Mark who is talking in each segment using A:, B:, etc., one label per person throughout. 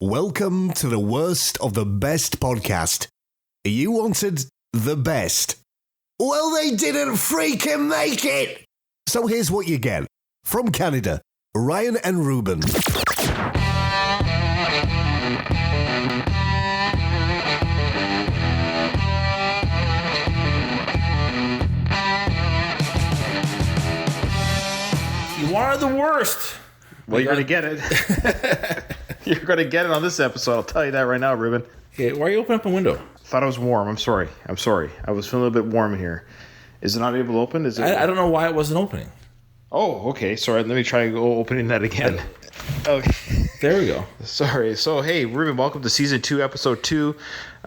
A: Welcome to the worst of the best podcast. You wanted the best. Well, they didn't freaking make it! So here's what you get. From Canada, Ryan and Ruban.
B: You are the worst.
C: Well, you're going to get it. You're going to get it on this episode. I'll tell you that right now, Ruben.
B: Okay, why are you opening up a window?
C: Thought it was warm. I'm sorry. I was feeling a little bit warm in here. Is it not able to open? Is it?
B: I don't know why it wasn't opening.
C: Oh, okay. Sorry. Let me try opening that again. Okay.
B: There we go.
C: Sorry. So, hey, Ruben, welcome to Season 2, Episode 2,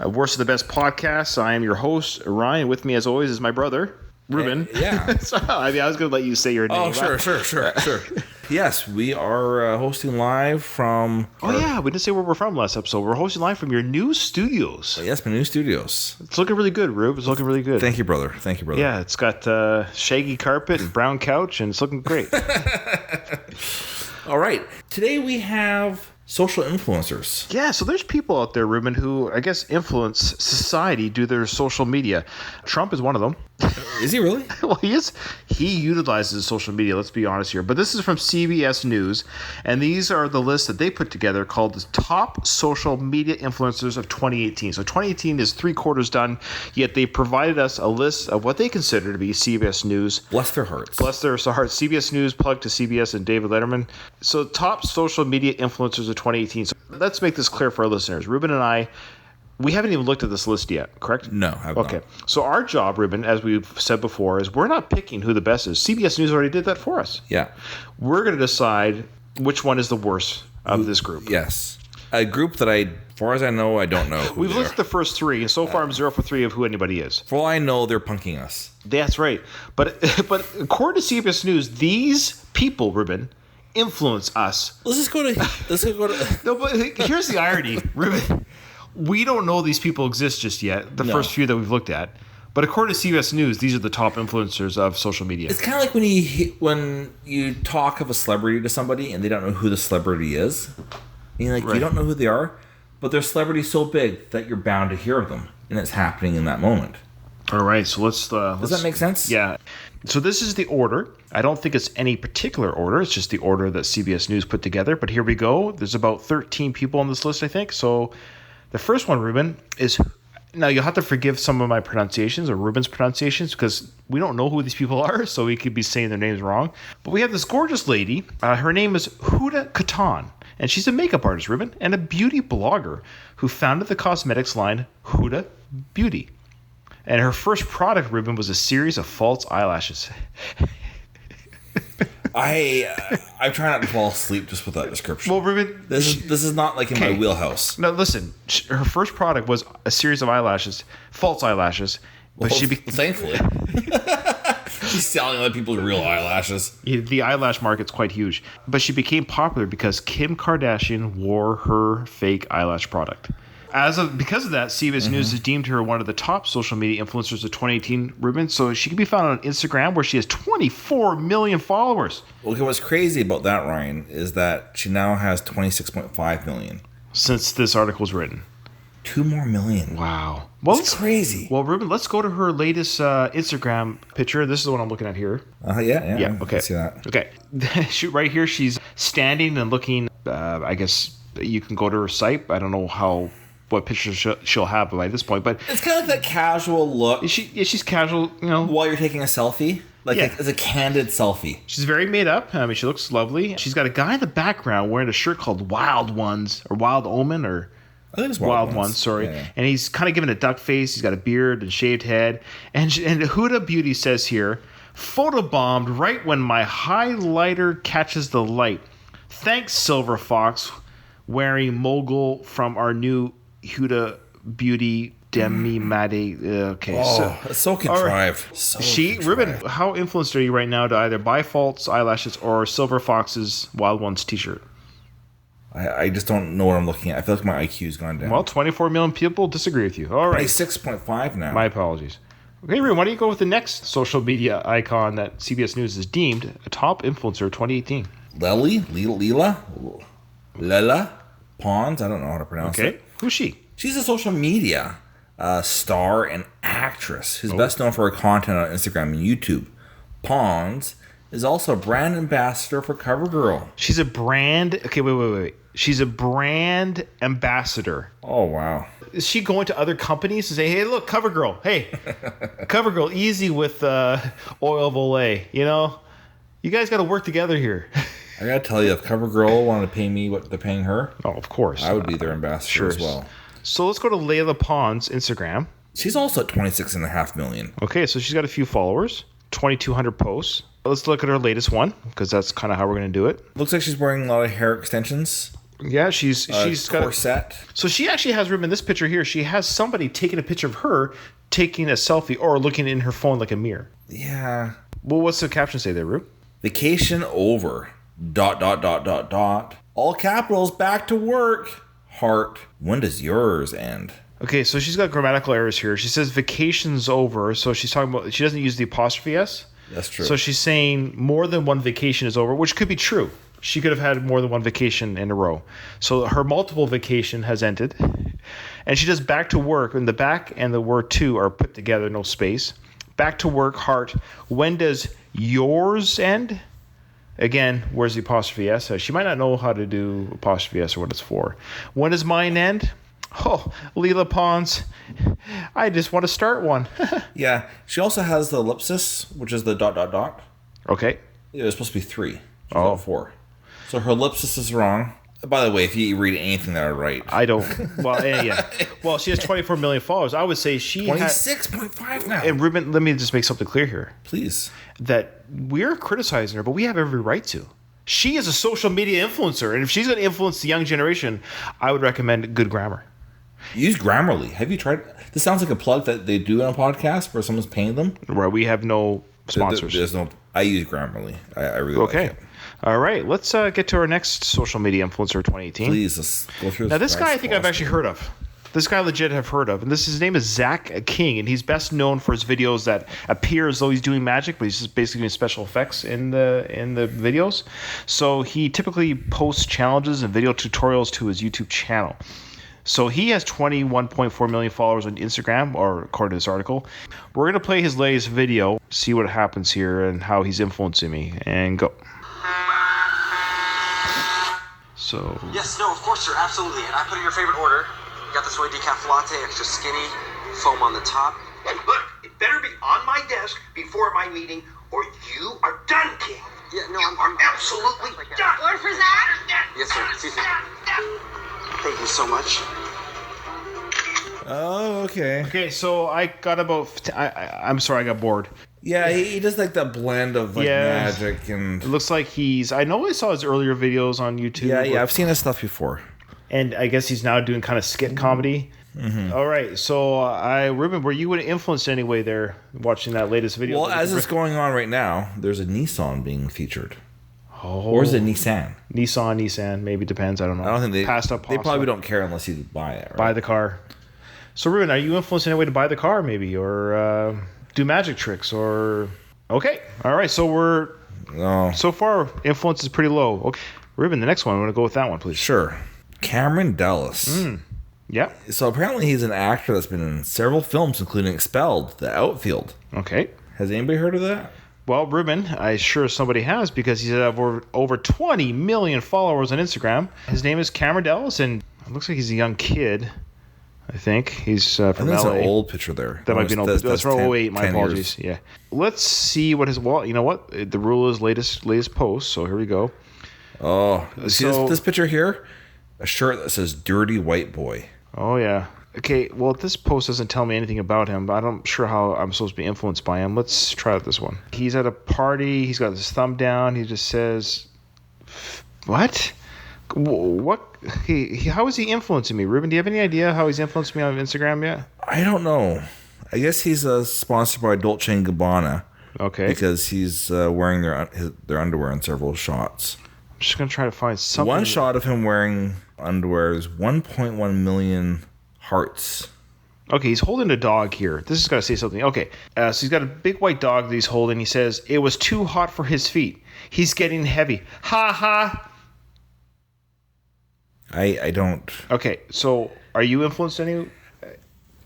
C: Worst of the Best Podcast. I am your host, Ryan. With me, as always, is my brother, Ruben.
B: Yeah.
C: So, I was going to let you say your name.
B: Oh, sure. Yes, we are hosting live from...
C: Yeah, we didn't say where we're from last episode. We're hosting live from your new studios.
B: Yes, my new studios.
C: It's looking really good, Rube. It's looking really good.
B: Thank you, brother.
C: Yeah, it's got shaggy carpet and brown couch, and it's looking great.
B: All right. Today we have social influencers.
C: Yeah, so there's people out there, Ruben, who I guess influence society due to their social media. Trump is one of them.
B: Is he really?
C: Well, he is. He utilizes social media, let's be honest here. But this is from CBS News, and these are the lists that they put together called the top social media influencers of 2018. So 2018 is 3/4 done, yet they provided us a list of what they consider to be CBS News.
B: Bless their hearts.
C: Bless their hearts. CBS News plugged to CBS and David Letterman. So top social media influencers of 2018. So let's make this clear for our listeners. Ruben and I, we haven't even looked at this list yet, correct?
B: No, I've not.
C: Okay. So our job, Ruben, as we've said before, is we're not picking who the best is. CBS News already did that for us.
B: Yeah.
C: We're going to decide which one is the worst of this group.
B: Yes. A group that as far as I know, I don't know who
C: We've
B: they
C: looked
B: are.
C: at the first three, and so far I'm 0 for 3 of who anybody is.
B: For all I know, they're punking us.
C: That's right. But according to CBS News, these people, Ruben, influence us.
B: Let's go to...
C: No, but here's the irony, Ruben. We don't know these people exist just yet, the first few that we've looked at. But according to CBS News, these are the top influencers of social media.
B: It's kind of like when you talk of a celebrity to somebody and they don't know who the celebrity is. You don't know who they are, but their celebrity is so big that you're bound to hear of them, and it's happening in that moment.
C: All right, so let's
B: Does that make sense?
C: Yeah. So this is the order. I don't think it's any particular order. It's just the order that CBS News put together. But here we go. There's about 13 people on this list, I think. So the first one, Ruben, is... Now, you'll have to forgive some of my pronunciations or Ruben's pronunciations because we don't know who these people are, so we could be saying their names wrong. But we have this gorgeous lady. Her name is Huda Katan, and she's a makeup artist, Ruben, and a beauty blogger who founded the cosmetics line Huda Beauty. And her first product, Ruben, was a series of false eyelashes.
B: I try not to fall asleep just with that description.
C: Well, Ruben,
B: this is not like in my wheelhouse.
C: No, listen. Her first product was a series of eyelashes, false eyelashes. But
B: thankfully, she's selling other people's real eyelashes.
C: The eyelash market's quite huge. But she became popular because Kim Kardashian wore her fake eyelash product. Because of that, CBS News has deemed her one of the top social media influencers of 2018, Ruben. So she can be found on Instagram, where she has 24 million followers.
B: Okay, what's crazy about that, Ryan, is that she now has 26.5 million.
C: Since this article was written.
B: 2 more million.
C: Wow.
B: Well, it's crazy.
C: Well, Ruben, let's go to her latest Instagram picture. This is the one I'm looking at here.
B: Yeah.
C: Okay.
B: I see that.
C: Okay. Right here, she's standing and looking. I guess you can go to her site. I don't know what pictures she'll have by this point, but
B: it's kind of like that casual look.
C: She's casual,
B: while you're taking a selfie. It's a candid selfie.
C: She's very made up. I mean, she looks lovely. She's got a guy in the background wearing a shirt called Wild Ones or Wild Omen or
B: I think it's
C: Wild Ones. Sorry.
B: Yeah.
C: And he's kind of giving a duck face. He's got a beard and shaved head. And Huda Beauty says here, photobombed right when my highlighter catches the light. Thanks, Silver Fox, wearing mogul from our new Huda Beauty Demi Mate. Okay,
B: it's so contrived. Right.
C: Ruben, how influenced are you right now to either buy false eyelashes or Silver Fox's Wild Ones t-shirt?
B: I just don't know what I'm looking at. I feel like my IQ's gone down.
C: Well, 24 million people disagree with you. All right.
B: 6.5 now.
C: My apologies. Okay, Ruben, why don't you go with the next social media icon that CBS News has deemed a top influencer of 2018?
B: Lela? Pons. I don't know how to pronounce it.
C: Who's she?
B: She's a social media star and actress who's best known for her content on Instagram and YouTube. Pons is also a brand ambassador for CoverGirl.
C: She's a brand... Okay, wait. She's a brand ambassador.
B: Oh, wow.
C: Is she going to other companies to say, hey, look, CoverGirl. Hey, CoverGirl, easy with oil of Olay. You know? You guys got to work together here.
B: I got to tell you, if CoverGirl wanted to pay me what they're paying her...
C: Oh, of course.
B: I would be their ambassador as well.
C: So let's go to Layla Pons' Instagram.
B: She's also at 26.5 million.
C: Okay, so she's got a few followers. 2,200 posts. Let's look at her latest one, because that's kind of how we're going to do it.
B: Looks like she's wearing a lot of hair extensions.
C: Yeah, she's got
B: corset.
C: So she actually has, Ruben, this picture here. She has somebody taking a picture of her taking a selfie or looking in her phone like a mirror.
B: Yeah.
C: Well, what's the caption say there, Rube?
B: Vacation over. ... All capitals, back to work. Heart. When does yours end?
C: Okay, so she's got grammatical errors here. She says vacation's over, so she's talking about, she doesn't use the apostrophe S.
B: That's true.
C: So she's saying more than one vacation is over, which could be true. She could have had more than one vacation in a row. So her multiple vacation has ended. And she does back to work, and the back and the word to are put together, no space. Back to work, heart. When does yours end? Again, where's the apostrophe S? She might not know how to do apostrophe S or what it's for. When does mine end? Oh, Leela Pons, I just want to start one.
B: Yeah, she also has the ellipsis, which is the ...
C: Okay.
B: It was supposed to be 3. She's got 4. So her ellipsis is wrong. By the way, if you read anything that I write.
C: I don't. Well, yeah. Well, she has 24 million followers. I would say she
B: 26.5 now.
C: And Ruben, let me just make something clear here.
B: Please.
C: That we're criticizing her, but we have every right to. She is a social media influencer, and if she's going to influence the young generation, I would recommend good grammar.
B: Use Grammarly. Have you tried? This sounds like a plug that they do on a podcast where someone's paying them.
C: Where we have no sponsors.
B: There's no. I use Grammarly. I really like it.
C: All right, let's get to our next social media influencer 2018.
B: Please, let's go through.
C: Now, this guy I think I've actually heard of. This guy legit have heard of. And his name is Zach King, and he's best known for his videos that appear as though he's doing magic, but he's just basically doing special effects in the videos. So he typically posts challenges and video tutorials to his YouTube channel. So he has 21.4 million followers on Instagram, or according to this article. We're going to play his latest video, see what happens here and how he's influencing me, and go. So.
D: Yes, no, of course, sir, absolutely. And I put in your favorite order. You got the soy decaf latte, extra skinny, foam on the top.
E: Hey, look, it better be on my desk before my meeting, or you are done, King.
D: Yeah, no,
E: I'm absolutely done.
F: Order for Zach?
D: Yes, sir. Excuse me. Thank you so much.
B: Oh, okay.
C: Okay, so I got about. I'm sorry, I got bored.
B: Yeah, he does like that blend of magic and.
C: It looks like he's. I know I saw his earlier videos on YouTube.
B: Yeah, I've seen his stuff before.
C: And I guess he's now doing kind of skit comedy. Mm-hmm. All right, so Ruben, were you influenced in any way there watching that latest video?
B: Well, as it's going on right now, there's a Nissan being featured.
C: Oh.
B: Or is it Nissan?
C: Nissan, maybe depends. I don't know.
B: I don't think they.
C: Passed up.
B: They probably don't care unless you buy it. Right?
C: Buy the car. So Ruben, are you influenced in any way to buy the car, maybe, or do magic tricks, or? Okay, all right. So we're.
B: No.
C: So far, influence is pretty low. Okay, Ruben, the next one. I'm going to go with that one, please.
B: Sure. Cameron Dallas.
C: Yeah.
B: So apparently he's an actor that's been in several films, including Expelled, The Outfield.
C: Okay.
B: Has anybody heard of that?
C: Well, Ruben, I'm sure somebody has, because he's over 20 million followers on Instagram. His name is Cameron Dallas, and it looks like he's a young kid. I think he's from LA.
B: That's an old picture there.
C: That might be an old picture. That's from 08. My apologies.
B: Years.
C: Yeah. Let's see what his. Well, you know what? The rule is latest post. So here we go.
B: Oh, see this picture here? A shirt that says "Dirty White Boy."
C: Oh yeah. Okay. Well, this post doesn't tell me anything about him, but I'm sure how I'm supposed to be influenced by him. Let's try out this one. He's at a party. He's got his thumb down. He just says, "What? What? How is he influencing me, Ruben? Do you have any idea how he's influenced me on Instagram yet?"
B: I don't know. I guess he's sponsored by Dolce & Gabbana.
C: Okay.
B: Because he's wearing their underwear in several shots.
C: I'm just gonna try to find something.
B: One shot of him wearing underwear is 1.1 million hearts.
C: Okay, he's holding a dog here. This has got to say something. Okay, so he's got a big white dog that he's holding. He says, "It was too hot for his feet. He's getting heavy. Ha ha."
B: I don't.
C: Okay, so are you influenced any?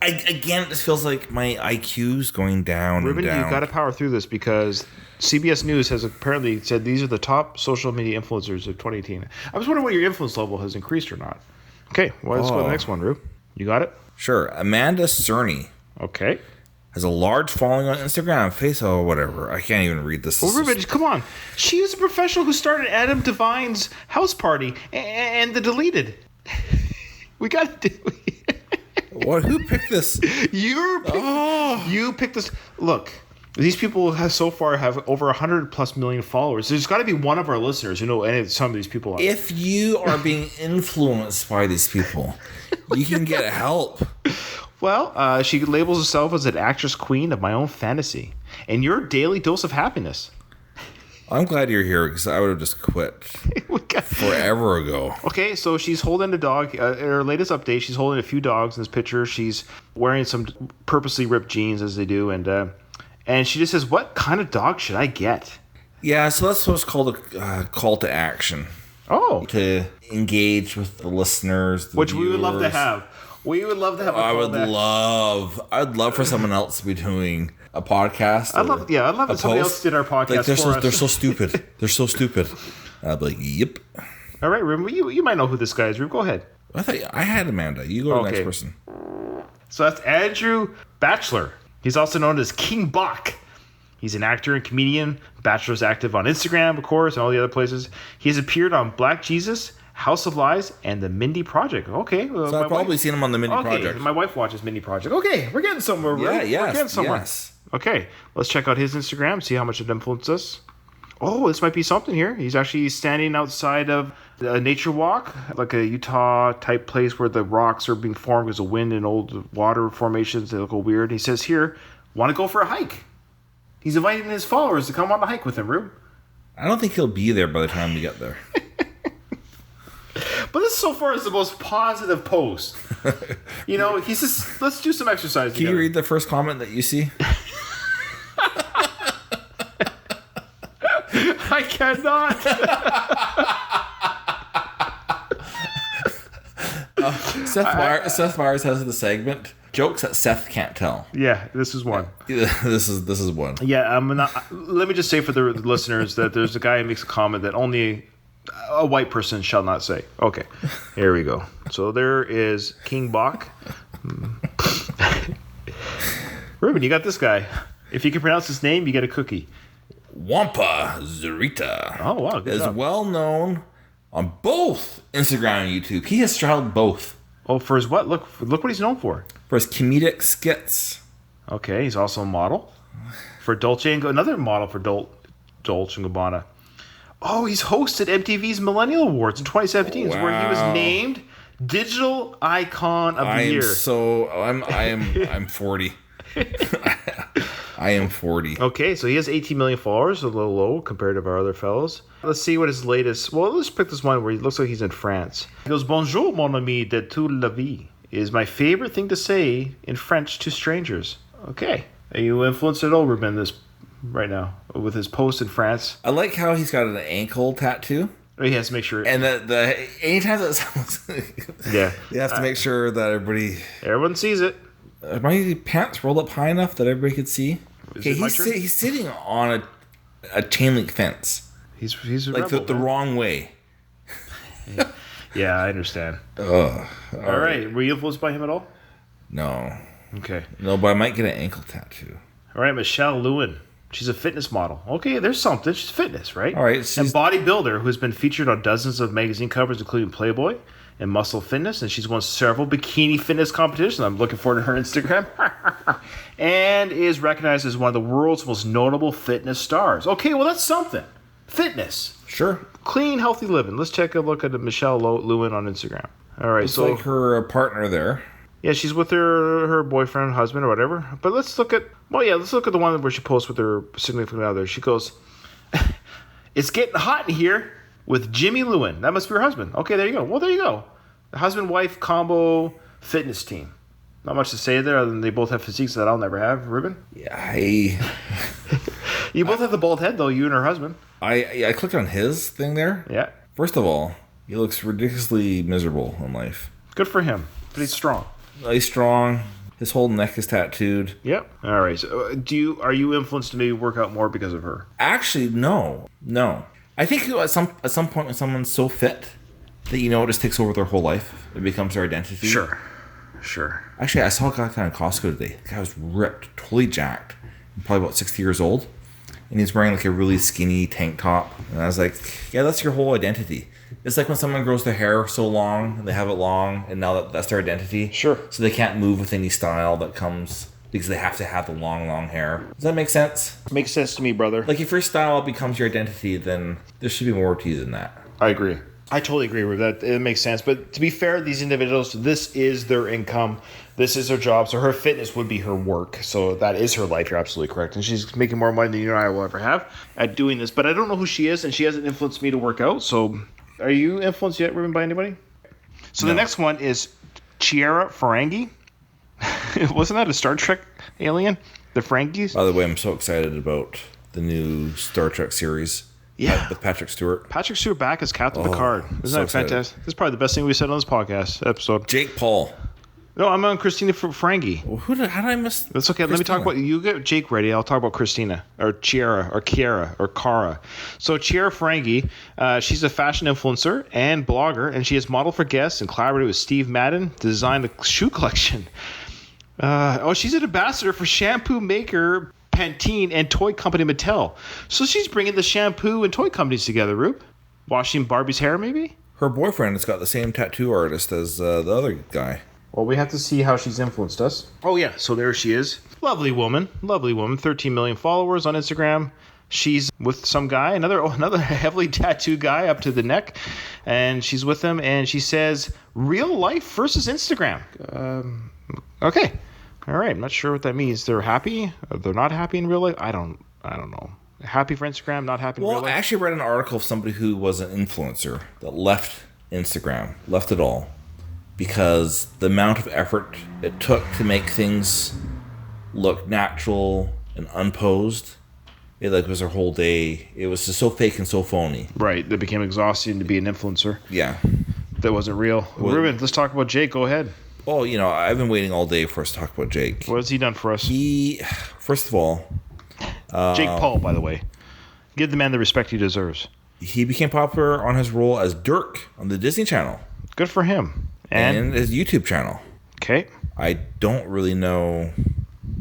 B: Again, it just feels like my IQ's going down
C: Ruben,
B: and down.
C: you've got to power through this because CBS News has apparently said these are the top social media influencers of 2018. I was wondering what your influence level has increased or not. Okay, well, let's go to the next one, Rube. You got it?
B: Sure. Amanda Cerny
C: Okay.
B: has a large following on Instagram, Facebook, or whatever. I can't even read this.
C: Well, Ruben, come on. She is a professional who started Adam Devine's house party and the deleted. We got to do
B: What? Who picked this?
C: You picked this. Look, these people have so far have over 100+ million followers. There's got to be one of our listeners who know any of some of these people are.
B: If you are being influenced by these people, you can get help.
C: Well, she labels herself as an actress queen of my own fantasy and your daily dose of happiness.
B: I'm glad you're here because I would have just quit forever ago.
C: Okay, so she's holding a dog. In her latest update, she's holding a few dogs in this picture. She's wearing some purposely ripped jeans, as they do, and she just says, "What kind of dog should I get?"
B: Yeah, so that's what's called a call to action.
C: Oh,
B: To engage with the listeners,
C: which we would love to have. We would love to have.
B: I'd love for someone else to be doing a podcast.
C: I'd love if somebody else did our podcast
B: Like they're
C: for us.
B: They're so stupid. They're so stupid. I'd be like, yep.
C: All right, Ruben, you might know who this guy is. Ruben, go ahead.
B: I thought I had Amanda. You go to the
C: Okay.
B: next person.
C: So that's Andrew Batchelor. He's also known as King Bach. He's an actor and comedian. Batchelor's active on Instagram, of course, and all the other places. He has appeared on Black Jesus, House of Lies, and the Mindy Project. Okay.
B: So I've probably seen him on the Mindy Project.
C: My wife watches Mindy Project. Okay, we're getting somewhere, right?
B: Yeah,
C: We're getting somewhere.
B: yes.
C: Okay, let's check out his Instagram, see how much it influenced us. Oh, this might be something here. He's actually standing outside of a nature walk, like a Utah-type place where the rocks are being formed because of wind and old water formations. They look all weird. He says here, want to go for a hike? He's inviting his followers to come on a hike with him, Rube.
B: I don't think he'll be there by the time we get there.
C: But this so far is the most positive post. You know, he's just, let's do some exercise
B: Can you read the first comment that you see?
C: I cannot.
B: Seth Meyers has the segment jokes that Seth can't tell.
C: Yeah, this is one.
B: This is one.
C: Yeah, let me just say for the listeners that there's a guy who makes a comment that only a white person shall not say. Okay, here we go. So there is King Bach. Ruben, you got this guy. If you can pronounce his name, you get a cookie.
B: Wampa Zarita.
C: Oh, wow. Good
B: is
C: job.
B: well known on both Instagram and YouTube. He has straddled both.
C: Oh, for his what? Look what he's known for.
B: For his comedic skits.
C: Okay, he's also a model for Dolce & Gabbana. Another model for Dolce & Gabbana. Oh, he's hosted MTV's Millennial Awards in 2017, where he was named Digital Icon of the Year.
B: I'm 40. I am 40.
C: Okay, so he has 18 million followers, a little low compared to our other fellows. Let's see what his latest... Well, let's pick this one where he looks like he's in France. He goes, Bonjour, mon ami de toute la vie. Is my favorite thing to say in French to strangers. Okay. Are you influenced at all, Ruben, this right now with his post in France?
B: I like how he's got an ankle tattoo.
C: He has to make sure...
B: And anytime that someone's...
C: Yeah.
B: He has to make sure that
C: everyone sees it.
B: Are my pants rolled up high enough that everybody could see? Okay, he's sitting on a chain link fence.
C: He's
B: like
C: rebel,
B: the wrong way.
C: Yeah, I understand. All right. Were you influenced by him at all?
B: No.
C: Okay.
B: No, but I might get an ankle tattoo.
C: All right, Michelle Lewin. She's a fitness model. Okay, there's something. She's fitness, right?
B: All right.
C: And bodybuilder who's been featured on dozens of magazine covers, including Playboy and Muscle Fitness, and she's won several bikini fitness competitions. I'm looking forward to her Instagram. And is recognized as one of the world's most notable fitness stars. Okay, well, that's something. Fitness.
B: Sure.
C: Clean, healthy living. Let's take a look at Michelle Lewin on Instagram. All right,
B: it's like her partner there.
C: Yeah, she's with her boyfriend, husband, or whatever. But let's look at the one where she posts with her significant other. She goes, "It's getting hot in here with Jimmy Lewin." That must be her husband. Okay, there you go. Well, there you go. The husband-wife combo fitness team. Not much to say there other than they both have physiques that I'll never have. Ruben?
B: Yeah,
C: You both have the bald head, though, you and her husband.
B: I clicked on his thing there.
C: Yeah.
B: First of all, He looks ridiculously miserable in life.
C: Good for him. But he's strong.
B: He's strong. His whole neck is tattooed.
C: Yep. All right. So, are you influenced to maybe work out more because of her?
B: Actually, no. I think at some point when someone's so fit that it just takes over their whole life, it becomes their identity.
C: Sure.
B: Actually, I saw a guy in Costco today. The guy was ripped, totally jacked, probably about 60 years old, and he's wearing like a really skinny tank top. And I was like, yeah, that's your whole identity. It's like when someone grows their hair so long, and they have it long, and now that's their identity.
C: Sure.
B: So they can't move with any style that comes because they have to have the long hair. Does that make sense?
C: Makes sense to me, brother.
B: Like if your style becomes your identity, then there should be more to you than that.
C: I agree. I totally agree with that. It makes sense. But to be fair, these individuals, this is their income. This is their job. So her fitness would be her work. So that is her life. You're absolutely correct. And she's making more money than you and I will ever have at doing this. But I don't know who she is, and she hasn't influenced me to work out. So are you influenced yet, Ruben, by anybody? So the next one is Chiara Ferranghi. Wasn't that a Star Trek alien? The Ferranghis?
B: By the way, I'm so excited about the new Star Trek series.
C: Yeah.
B: With Patrick Stewart.
C: Patrick Stewart back as Captain Picard. Isn't
B: so
C: that fantastic? This is probably the best thing we said on this podcast episode.
B: Jake Paul.
C: No, I'm on Christina Ferranghi.
B: Well, how did I miss?
C: That's okay.
B: Christina?
C: Let me talk about you. Get Jake ready. I'll talk about Christina or Chiara or Kiara or Cara. So Chiara Ferranghi, she's a fashion influencer and blogger, and she has modeled for guests and collaborated with Steve Madden to design a shoe collection. She's an ambassador for shampoo maker Pantene and toy company Mattel. So she's bringing the shampoo and toy companies together, Rube. Washing Barbie's hair, maybe?
B: Her boyfriend has got the same tattoo artist as the other guy.
C: Well, we have to see how she's influenced us. Oh, yeah. So there she is. Lovely woman. 13 million followers on Instagram. She's with some guy, another heavily tattooed guy up to the neck. And she's with him, and she says, real life versus Instagram. Okay. All right. I'm not sure what that means. They're happy? They're not happy in real life? I don't know. Happy for Instagram, not happy in real life?
B: Well, I actually read an article of somebody who was an influencer that left Instagram, left it all, because the amount of effort it took to make things look natural and unposed, it was her whole day. It was just so fake and so phony.
C: Right. That became exhausting to be an influencer.
B: Yeah.
C: That wasn't real. Ruben, let's talk about Jake. Go ahead.
B: Oh, I've been waiting all day for us to talk about Jake.
C: What has he done for us?
B: First of all...
C: Jake Paul, by the way. Give the man the respect he deserves.
B: He became popular on his role as Dirk on the Disney Channel.
C: Good for him.
B: And his YouTube channel.
C: Okay.
B: I don't really know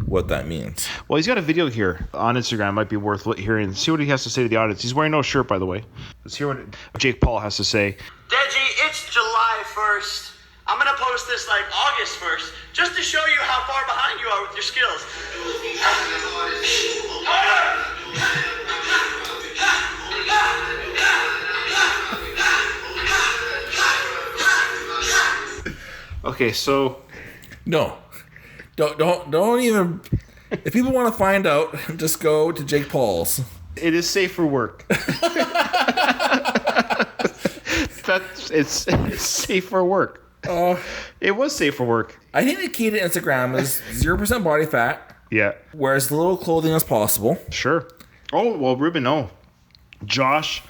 B: what that means.
C: Well, he's got a video here on Instagram. Might be worth hearing. See what he has to say to the audience. He's wearing no shirt, by the way. Let's hear what Jake Paul has to say.
F: Deji, it's July 1st. I'm going to post this like August 1st, just to show you how far behind you are with your skills.
C: Okay, so...
B: No. Don't even... If people want to find out, just go to Jake Paul's.
C: It is safe for work. It's safe for work. It was safe for work.
B: I think the key to Instagram is 0% body fat.
C: Yeah.
B: Wear as little clothing as possible.
C: Sure. Oh, well, Ruben, no. Josh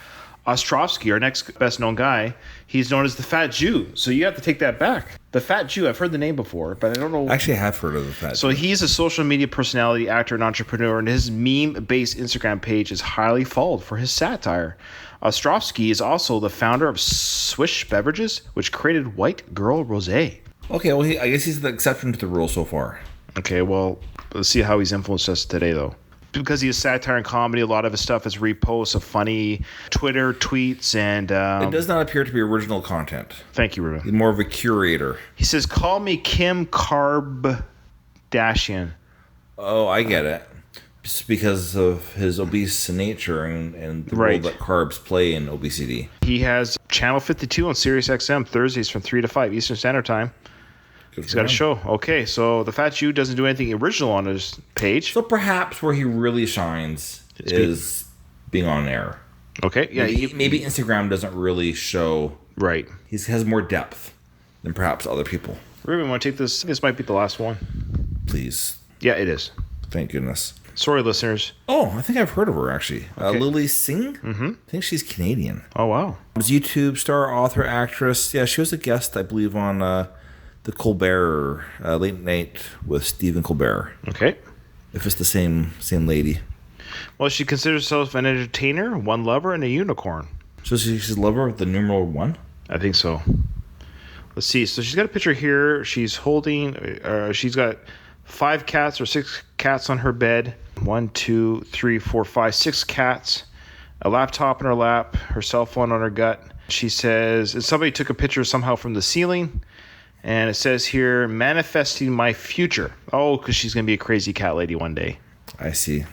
C: Ostrovsky, our next best known guy, he's known as the Fat Jew. So you have to take that back. The Fat Jew, I've heard the name before, but I don't know.
B: Actually, I have heard of the Fat Jew.
C: So he's a social media personality, actor, and entrepreneur, and his meme-based Instagram page is highly followed for his satire. Ostrovsky is also the founder of Swish Beverages, which created White Girl Rosé.
B: Okay, well, I guess he's the exception to the rule so far.
C: Okay, well, let's see how he's influenced us today, though. Because he has satire and comedy, a lot of his stuff is reposts of funny Twitter tweets and...
B: it does not appear to be original content.
C: Thank you, Ruben.
B: He's more of a curator.
C: He says, call me Kim Kardashian.
B: Oh, I get it. Just because of his obese nature and the role that carbs play in obesity.
C: He has Channel 52 on SiriusXM Thursdays from 3 to 5 Eastern Standard Time. He's got a show. Okay, so the Fat Jew doesn't do anything original on his page.
B: So perhaps where he really shines is being on air.
C: Okay, yeah.
B: Maybe Instagram doesn't really show.
C: Right.
B: He has more depth than perhaps other people.
C: Ruben, want to take this? This might be the last one.
B: Please.
C: Yeah, it is.
B: Thank goodness.
C: Sorry, listeners.
B: Oh, I think I've heard of her, actually.
C: Okay.
B: Lily Singh? Mm-hmm. I think she's Canadian.
C: Oh, wow.
B: She's YouTube star, author, actress. Yeah, she was a guest, I believe, on the Colbert Late Night with Stephen Colbert.
C: Okay.
B: If it's the same lady.
C: Well, she considers herself an entertainer, one lover, and a unicorn.
B: So she's a lover of the numeral 1?
C: I think so. Let's see. So she's got a picture here. She's holding, she's got 5 cats or 6 cats on her bed. 1, 2, 3, 4, 5, 6 cats. A laptop in her lap. Her cell phone on her gut. She says, and somebody took a picture somehow from the ceiling. And it says here, manifesting my future. Oh, because she's going to be a crazy cat lady one day.
B: I see.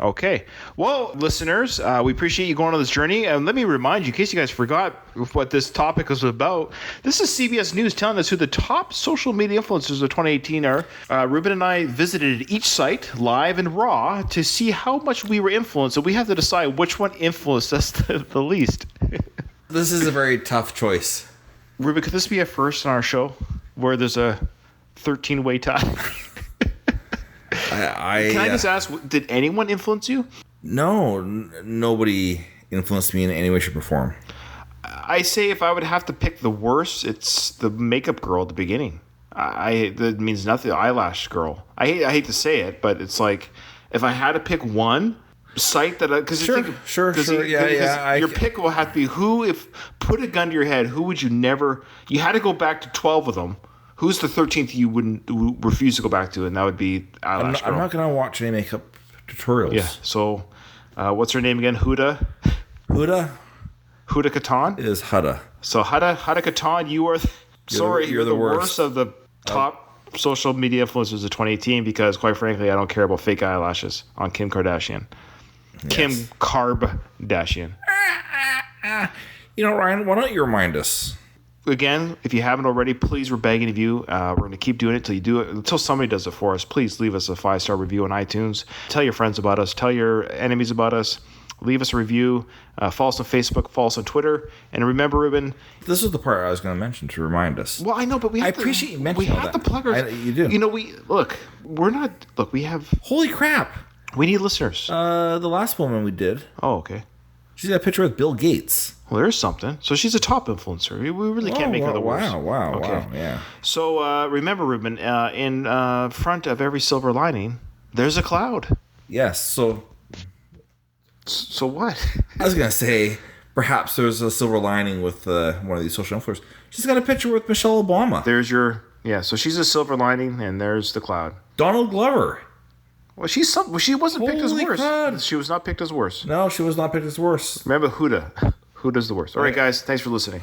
C: Okay. Well, listeners, we appreciate you going on this journey. And let me remind you, in case you guys forgot what this topic was about, this is CBS News telling us who the top social media influencers of 2018 are. Ruben and I visited each site, live and raw, to see how much we were influenced. So we have to decide which one influenced us the least.
B: This is a very tough choice.
C: Ruben, could this be a first on our show where there's a 13-way tie? Can I just ask, did anyone influence you?
B: No, nobody influenced me in any way, shape, or form.
C: I say if I would have to pick the worst, it's the makeup girl at the beginning. That means nothing. Eyelash girl. I hate to say it, but it's like if I had to pick one site that because
B: sure.
C: Your pick will have to be who. If put a gun to your head, who would you never? You had to go back to 12 of them. Who's the 13th you wouldn't refuse to go back to? And that would be Eyelash Girl.
B: I'm not going to watch any makeup tutorials.
C: Yeah. So, what's her name again? Huda Katan?
B: It is Huda.
C: So, Huda Katan, you're the worst of the top social media influencers of 2018 because, quite frankly, I don't care about fake eyelashes on Kim Kardashian. Yes. Kim Kardashian.
B: Ryan, why don't you remind us?
C: Again, if you haven't already, please, we're begging of you. We're going to keep doing it until you do it. Until somebody does it for us. Please leave us a 5-star review on iTunes. Tell your friends about us. Tell your enemies about us. Leave us a review. Follow us on Facebook. Follow us on Twitter. And remember, Ruben.
B: This is the part I was going to mention to remind us.
C: Well, I know, but I
B: appreciate you mentioning that.
C: We have to plug our.
B: You do.
C: We have.
B: Holy crap.
C: We need listeners.
B: The last woman we did.
C: Oh, okay.
B: She's got a picture with Bill Gates.
C: Well, there's something. So she's a top influencer. We really can't make her the worst.
B: Wow, yeah.
C: So remember, Ruben, in front of every silver lining, there's a cloud.
B: Yes, so
C: what?
B: I was going to say, perhaps there's a silver lining with one of these social influencers. She's got a picture with Michelle Obama.
C: So she's a silver lining, and there's the cloud.
B: Donald Glover.
C: Well, she wasn't picked as worse.
B: God.
C: She was not picked as worse.
B: No, she was not picked as worse.
C: Remember Huda. Huda's the worst. All right, guys. Thanks for listening.